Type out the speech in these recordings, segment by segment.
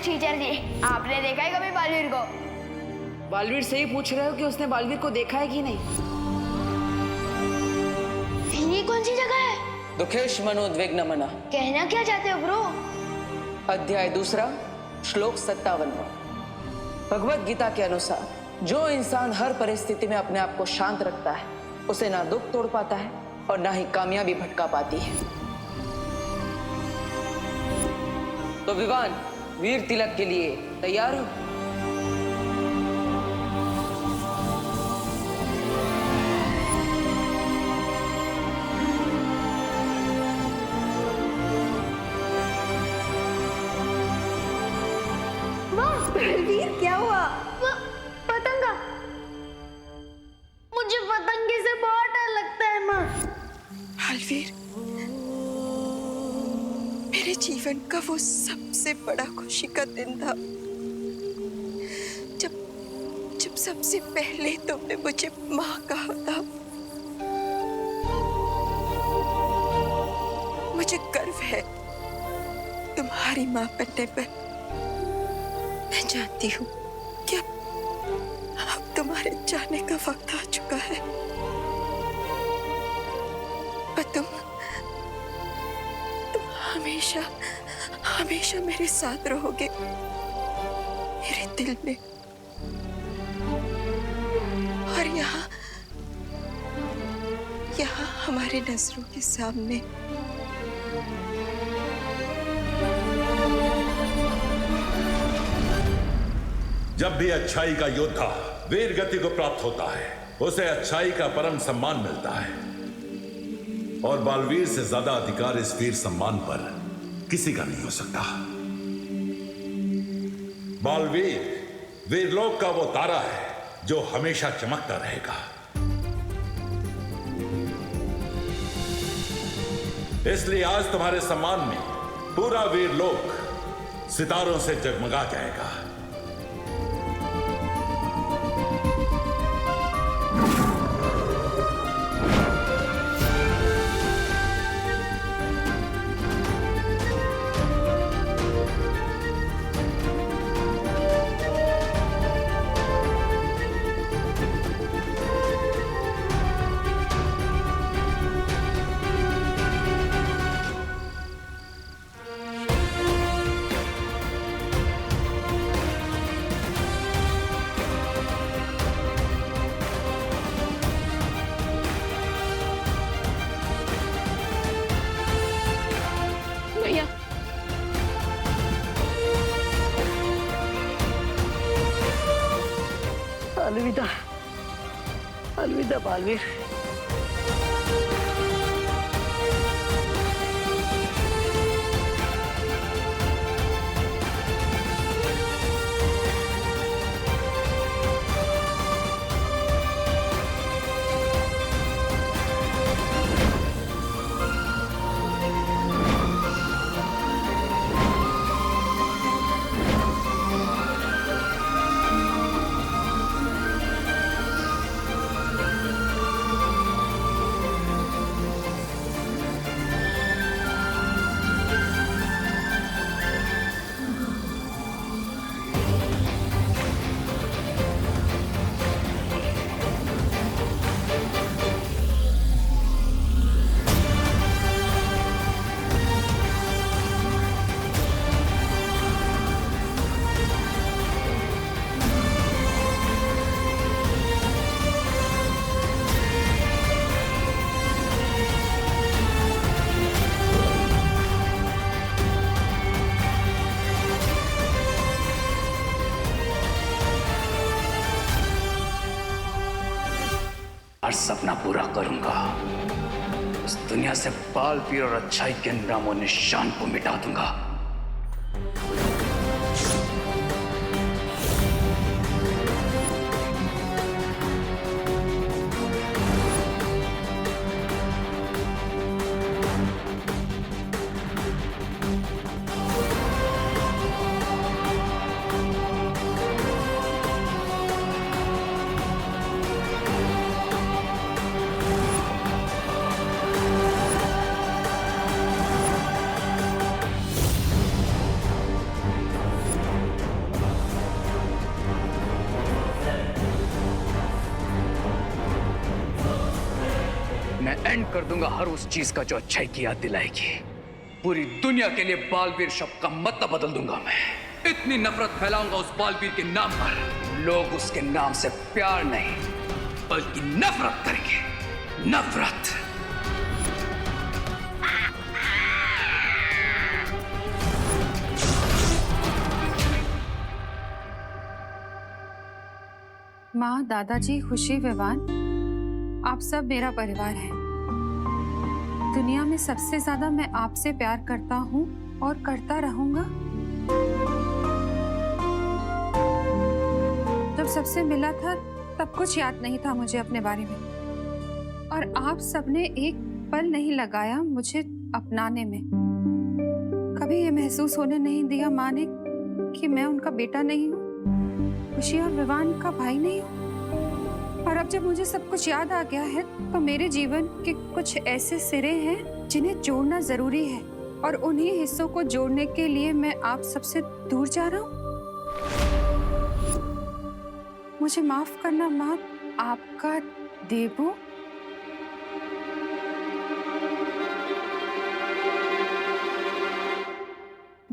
Teacher जी, आपने देखा है कभी बालवीर को? बालवीर से ही पूछ रहे हो कि उसने बालवीर को देखा है कि नहीं? ये कौन सी जगह है? दुखेश मनोद्विग्न मना। कहना क्या चाहते हो ब्रो? अध्याय 2 श्लोक 57। भगवत गीता के अनुसार जो इंसान हर परिस्थिति में अपने आप को शांत रखता है उसे ना दुख तोड़ पाता है और ना ही कामयाबी भटका पाती है। तो विवान वीर तिलक के लिए तैयार हो? बलवीर, क्या हुआ? पतंगा। मुझे पतंगे से बहुत डर लगता है माँ। बलवीर, मेरे जीवन का वो सबसे बड़ा खुशी का दिन था जब सबसे पहले तुमने मुझे माँ कहा था। मुझे गर्व है तुम्हारी माँ बनने पर। मैं जानती हूँ कि अब तुम्हारे जाने का वक्त आ चुका है, पर तुम हमेशा हमेशा मेरे साथ रहोगे, मेरे दिल में। और यहाँ हमारे नजरों के सामने। जब भी अच्छाई का योद्धा वीर गति को प्राप्त होता है उसे अच्छाई का परम सम्मान मिलता है, और बालवीर से ज्यादा अधिकार इस वीर सम्मान पर किसी का नहीं हो सकता। बालवीर वीरलोक का वो तारा है जो हमेशा चमकता रहेगा। इसलिए आज तुम्हारे सम्मान में पूरा वीरलोक सितारों से जगमगा जाएगा। अलविदा, अलविदा बालवीर। हर सपना पूरा करूंगा। इस दुनिया से बालवीर और अच्छाई के नामो निशान को मिटा दूंगा। एंड कर दूंगा हर उस चीज का जो अच्छाई की याद दिलाएगी। पूरी दुनिया के लिए बालवीर शब्द का मतलब बदल दूंगा मैं। इतनी नफरत फैलाऊंगा उस बालवीर के नाम पर, लोग उसके नाम से प्यार नहीं बल्कि नफरत करेंगे। नफरत। माँ, दादाजी, खुशी, विवान, आप सब मेरा परिवार है। दुनिया में सबसे ज्यादा मैं आपसे प्यार करता हूँ और करता रहूंगा। जब सबसे मिला था तब कुछ याद नहीं था मुझे अपने बारे में, और आप सबने एक पल नहीं लगाया मुझे अपनाने में। कभी ये महसूस होने नहीं दिया माँ ने कि मैं उनका बेटा नहीं हूँ, खुशी और विवान का भाई नहीं हूँ। और अब जब मुझे सब कुछ याद आ गया है तो मेरे जीवन के कुछ ऐसे सिरे हैं जिन्हें जोड़ना जरूरी है, और उन्हीं हिस्सों को जोड़ने के लिए मैं आप सबसे दूर जा रहा हूँ। मुझे माफ करना माँ, आपका देबू।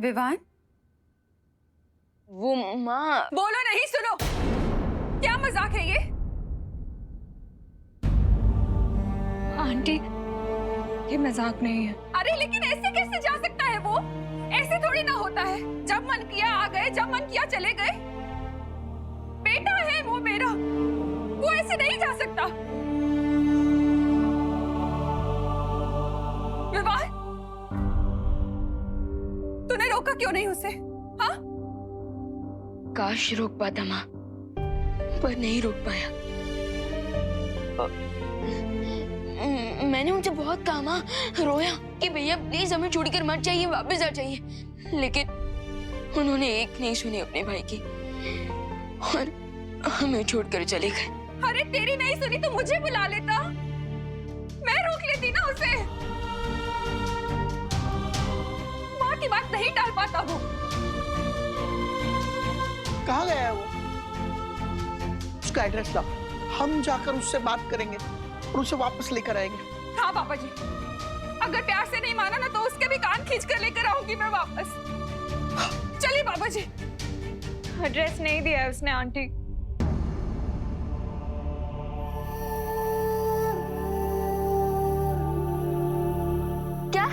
विवान, वो माँ। बोलो नहीं, सुनो। क्या मजाक है ये? आंटी, ये मजाक नहीं है। अरे लेकिन ऐसे कैसे जा सकता है वो? ऐसे थोड़ी ना होता है। जब मन किया आ गए, जब मन किया चले गए। बेटा है वो मेरा, वो ऐसे नहीं जा सकता। विवाह, तूने रोका क्यों नहीं उसे? हाँ? काश रोक पाता माँ, पर नहीं रोक पाया। मैंने उनसे बहुत कहा माँ, रोया कि भैया प्लीज हमें छोड़कर मत जाइए, वापस आ जाइए, लेकिन उन्होंने एक नहीं सुनी अपने भाई की और हमें छोड़कर चले गए। अरे तेरी नहीं सुनी तो मुझे बुला लेता, मैं रोक लेती ना उसे। माँ की बात नहीं टाल पाता वो। कहाँ गया है वो? उसका एड्रेस ला, हम जाकर उससे बात करेंगे और उसे वापस लेकर आएंगे। हाँ पापा जी, अगर प्यार से नहीं माना ना तो उसके भी कान खींच कर लेकर आऊंगी मैं वापस। चलिए पापा जी। एड्रेस नहीं दिया है उसने आंटी। क्या?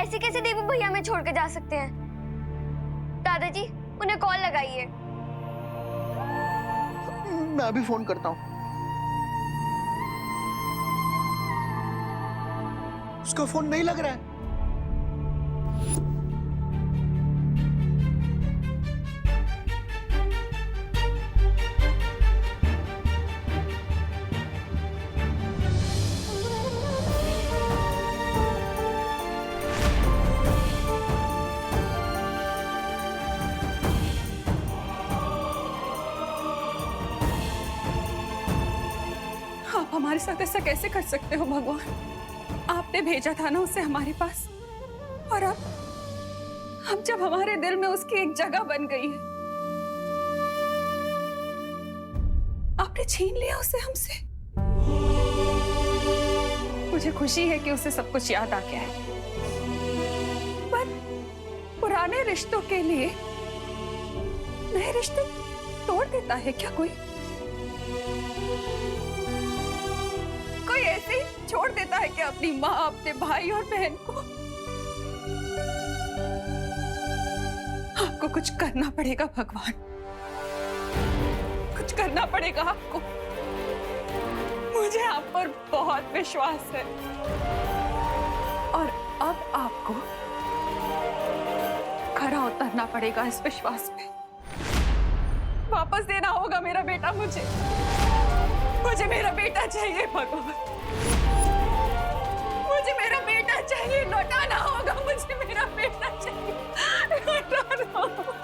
ऐसे कैसे देबू भैया हमें छोड़ के जा सकते हैं? दादाजी, उन्हें कॉल लगाइए। मैं अभी फोन करता हूँ। उसका फोन नहीं लग रहा है। आप हमारे साथ ऐसा कैसे कर सकते हो भगवान? आपने भेजा था ना उसे हमारे पास, और अब जब हमारे दिल में उसकी एक जगह बन गई है, आपने छीन लिया उसे हमसे। मुझे खुशी है कि उसे सब कुछ याद आ गया है, पर पुराने रिश्तों के लिए नए रिश्ते तोड़ देता है क्या कोई? कोई ऐसे ही छोड़ देता है क्या अपनी माँ, अपने भाई और बहन को? आपको कुछ करना पड़ेगा भगवान, कुछ करना पड़ेगा आपको। मुझे आप पर बहुत विश्वास है, और अब आपको खरा उतरना पड़ेगा इस विश्वास पे। वापस देना होगा मेरा बेटा मुझे। मुझे मेरा बेटा चाहिए भगवान, मुझे मेरा बेटा चाहिए, लौटाना होगा मुझे मेरा बेटा चाहिए, लौटाना होगा।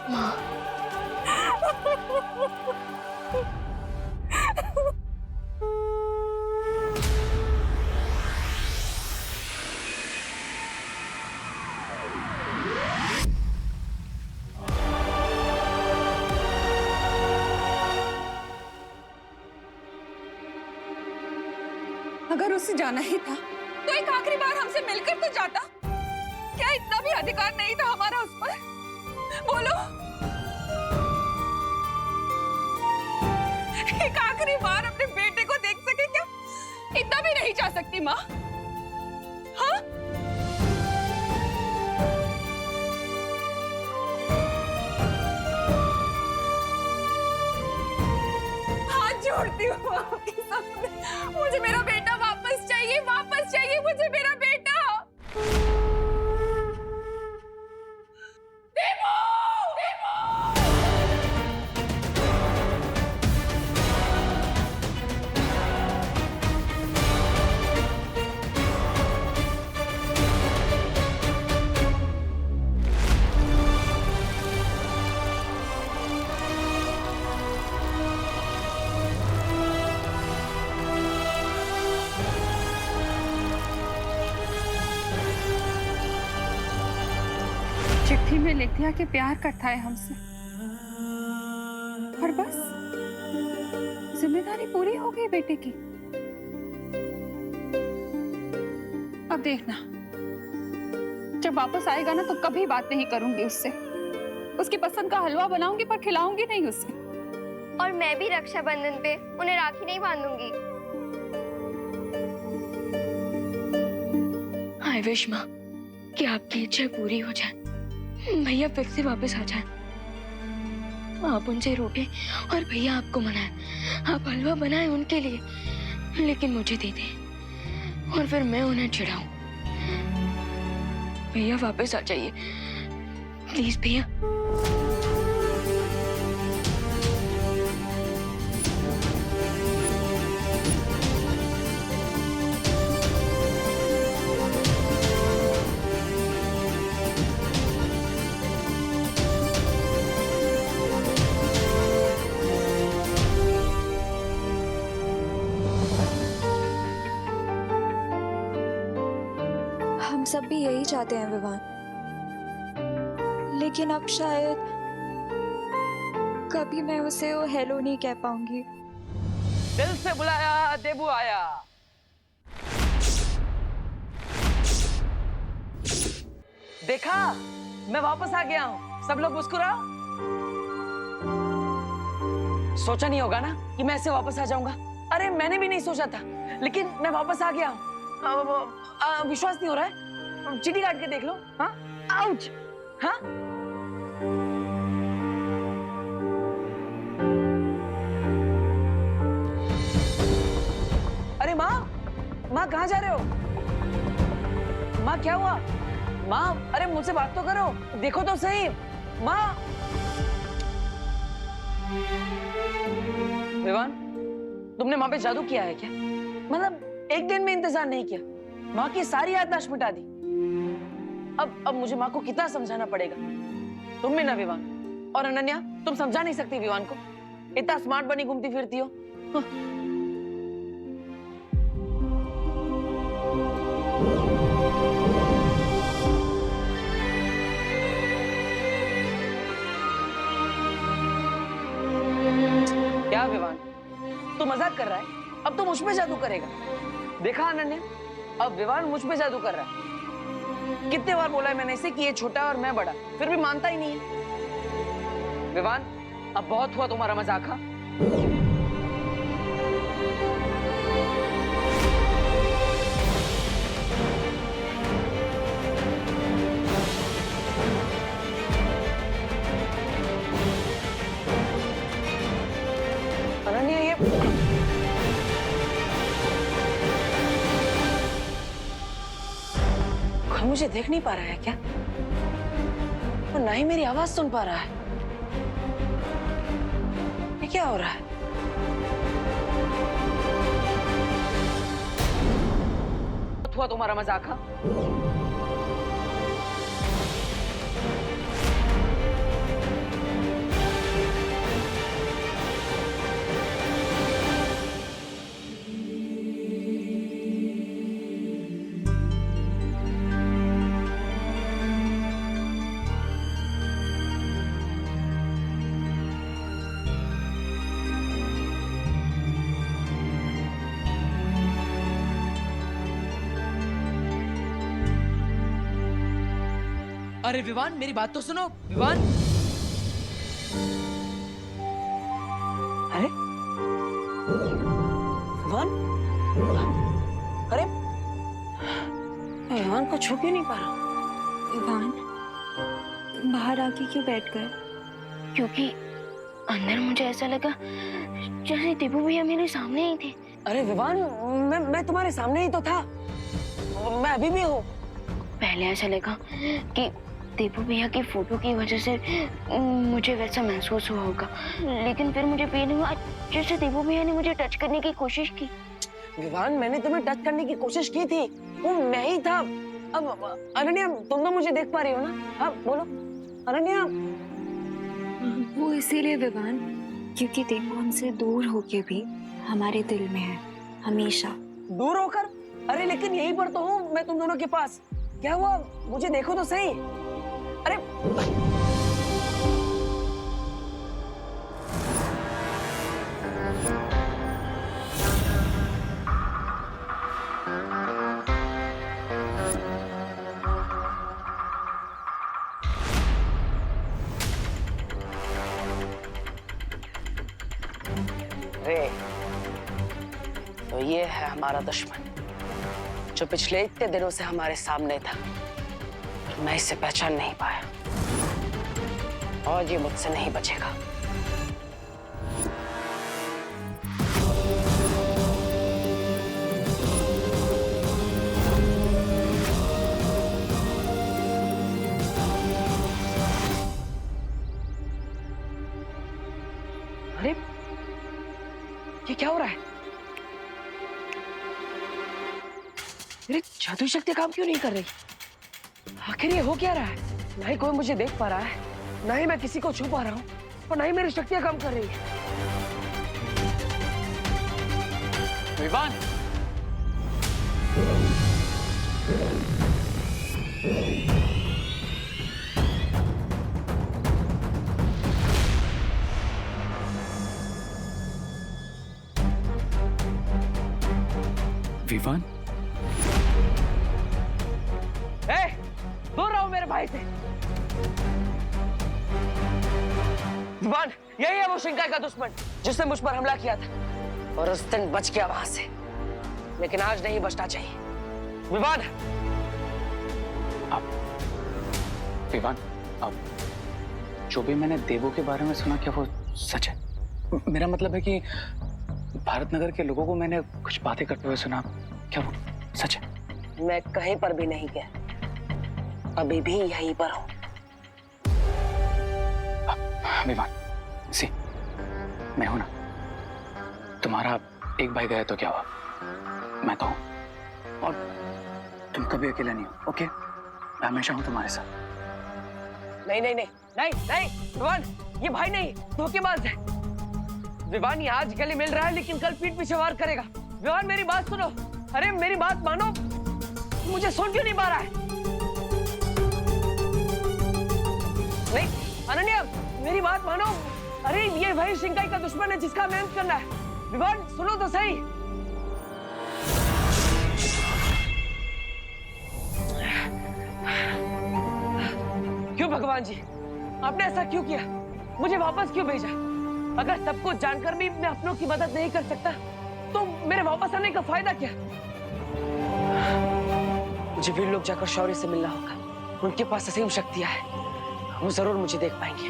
अगर उसे जाना ही था तो एक आखिरी बार हमसे मिलकर तो जाता। क्या इतना भी अधिकार नहीं था हमारा उस पर? बोलो, एक आखिरी बार अपने बेटे को देख सके क्या? इतना भी नहीं चाह सकती माँ? हाँ? हाथ जोड़ती हूँ आपके सामने, मुझे मेरा बेटा वापस चाहिए, वापस चाहिए मुझे मेरा बेटा। चिट्ठी में लिख दिया कि प्यार करता है हमसे, और बस जिम्मेदारी पूरी हो गई बेटे की। अब देखना, जब वापस आएगा ना तो कभी बात नहीं करूंगी उससे। उसकी पसंद का हलवा बनाऊंगी पर खिलाऊंगी नहीं उसे। और मैं भी रक्षाबंधन पे उन्हें राखी नहीं बांधूंगी। आई विश माँ कि आपकी इच्छा पूरी हो जाए, भैया फिर से वापस आ जाए। आप उनसे रूठे और भैया आपको मनाए। आप हलवा बनाए उनके लिए, लेकिन मुझे दे दें और फिर मैं उन्हें चिढ़ाऊं। भैया वापस आ जाइए प्लीज भैया। हम सब भी यही चाहते हैं विवान, लेकिन अब शायद कभी मैं उसे वो हेलो नहीं कह पाऊंगी। दिल से बुलाया देबू आया। देखा, मैं वापस आ गया हूँ। सब लोग मुस्कुराओ। सोचा नहीं होगा ना कि मैं ऐसे वापस आ जाऊंगा। अरे मैंने भी नहीं सोचा था, लेकिन मैं वापस आ गया हूँ। विश्वास नहीं हो रहा है? चीटी काट के देख लो। हाँ, आउच। हाँ, अरे माँ, माँ कहाँ जा रहे हो? माँ क्या हुआ? माँ, अरे मुझसे बात तो करो, देखो तो सही। माँ, विवान, तुमने माँ पे जादू किया है क्या? मतलब एक दिन में इंतजार नहीं किया, माँ की सारी याददाश्त मिटा दी। अब मुझे माँ को कितना समझाना पड़ेगा। तुम भी ना विवान, और अनन्या, तुम समझा नहीं सकती विवान को। इतना स्मार्ट बनी घूमती फिरती हो। क्या विवान, तू मजाक कर रहा है? अब तो मुझ पे जादू करेगा। देखा अनन्या, अब विवान मुझ पे जादू कर रहा है। कितने बार बोला है मैंने इसे कि ये छोटा और मैं बड़ा, फिर भी मानता ही नहीं है। विवान, अब बहुत हुआ तुम्हारा मजाक। हाँ, अनन्या, ये मुझे देख नहीं पा रहा है क्या? और ना ही मेरी आवाज सुन पा रहा है। ये क्या हो रहा है? हुआ तुम्हारा मजाक। हाँ, अरे विवान, मेरी बात तो सुनो। विवान, अरे विवान, अरे विवान को छू क्यों नहीं पा रहा? विवान बाहर आके क्यों बैठ गए? क्योंकि अंदर मुझे ऐसा लगा जैसे दीपू भैया मेरे सामने ही थे। अरे विवान, मैं तुम्हारे सामने ही तो था, मैं अभी भी हूँ। पहले ऐसा लगा कि दीपू भैया की फोटो की वजह से मुझे वैसा महसूस हुआ होगा, लेकिन फिर मुझे फील हुआ जैसे दीपू भैया ने मुझे टच करने की कोशिश की। विवान, मैंने तुम्हें टच करने की कोशिश की थी, वो मैं ही था। अब अनन्या, तुम तो मुझे देख पा रही हो ना? हाँ बोलो अनन्या। वो इसीलिए विवान क्योंकि दीपू हमसे दूर होके भी हमारे दिल में है हमेशा। दूर होकर? अरे लेकिन यहीं पर तो हूँ मैं तुम दोनों के पास। क्या हुआ, मुझे देखो तो सही। अरे अरे तो ये है हमारा दुश्मन जो पिछले इतने दिनों से हमारे सामने था, पर मैं इसे पहचान नहीं पाया और ये मुझसे नहीं बचेगा। अरे ये क्या हो रहा है? मेरी जादुई शक्ति काम क्यों नहीं कर रही? आखिर ये हो क्या रहा है? ना ही कोई मुझे देख पा रहा है, ना ही मैं किसी को छू पा रहा हूँ, और ना ही मेरी शक्तियां काम कर रही है। विवान, विवान, दूर रहो मेरे भाई से। विवान, यही है वो शिंकाई का दुश्मन जिसने मुझ पर हमला किया था, और उस दिन बच गया वहां से, लेकिन आज नहीं बचना चाहिए। विवान, विवान, अब जो भी मैंने देवों के बारे में सुना, क्या वो सच है? मेरा मतलब है कि भारत नगर के लोगों को मैंने कुछ बातें करते हुए सुना, क्या वो सच है? मैं कहीं पर भी नहीं गया, अभी भी यहीं पर हूं। विवान, सी, मैं हूं ना। तुम्हारा एक भाई गया तो क्या हुआ, मैं तो हूं, और तुम कभी अकेला नहीं हो। ओके, मैं हमेशा हूं तुम्हारे साथ। नहीं नहीं नहीं नहीं नहीं विवान, ये भाई नहीं, धोखेबाज है। विवान, ये आज गले मिल रहा है लेकिन कल पीठ पीछे वार करेगा। विवान, मेरी बात सुनो। अरे मेरी बात मानो, मुझे सुन क्यों नहीं पा रहा है? नहीं अनन्या, मेरी बात मानो। अरे ये वही शिंकाई का दुश्मन है जिसका हमें अंत करना है। विवान, सुनो तो सही। क्यों भगवान जी, आपने ऐसा क्यों किया? मुझे वापस क्यों भेजा? अगर सब कुछ जानकर भी मैं अपनों की मदद नहीं कर सकता, तो मेरे वापस आने का फायदा क्या? मुझे वीर लोग जाकर शौर्य से मिलना होगा। उनके पास असीम शक्तियां हैं, वो जरूर मुझे देख पाएंगे।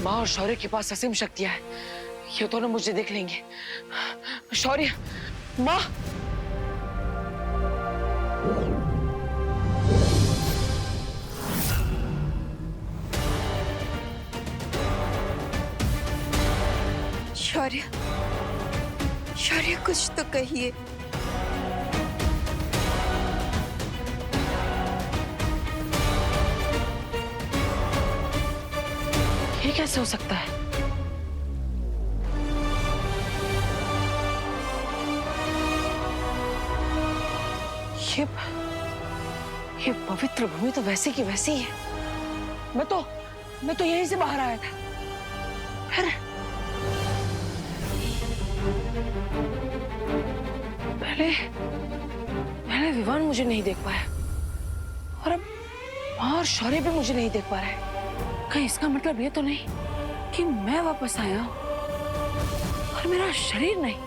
माँ और शौर्य के पास असीम शक्तियां हैं, ये दोनों मुझे देख लेंगे। शौर्य, माँ, शौर्य, शौर्य कुछ तो कहिए। ये कैसे हो सकता है? ये पवित्र भूमि तो वैसी की वैसी है। मैं तो यहीं से बाहर आया था। फिर पहले विवान मुझे नहीं देख पाया और अब और शौर्य भी मुझे नहीं देख पा रहा है। कहीं इसका मतलब ये तो नहीं कि मैं वापस आया हूं और मेरा शरीर नहीं।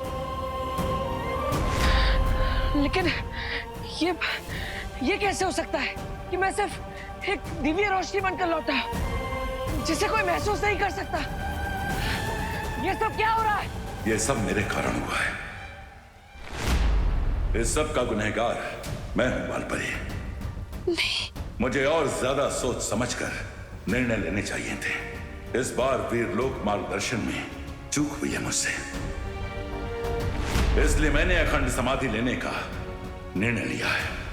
लेकिन ये कैसे हो सकता है कि मैं सिर्फ एक दिव्य रोशनी बनकर लौटा जिसे कोई महसूस नहीं कर सकता। ये सब क्या हो रहा है? ये सब मेरे कारण हुआ है। इस सब का गुनहगार मैं हूं बालपरी। मुझे और ज्यादा सोच समझकर निर्णय लेने चाहिए थे। इस बार वीरलोक मार्गदर्शन में चूक हुई है मुझसे, इसलिए मैंने अखंड समाधि लेने का निर्णय लिया है।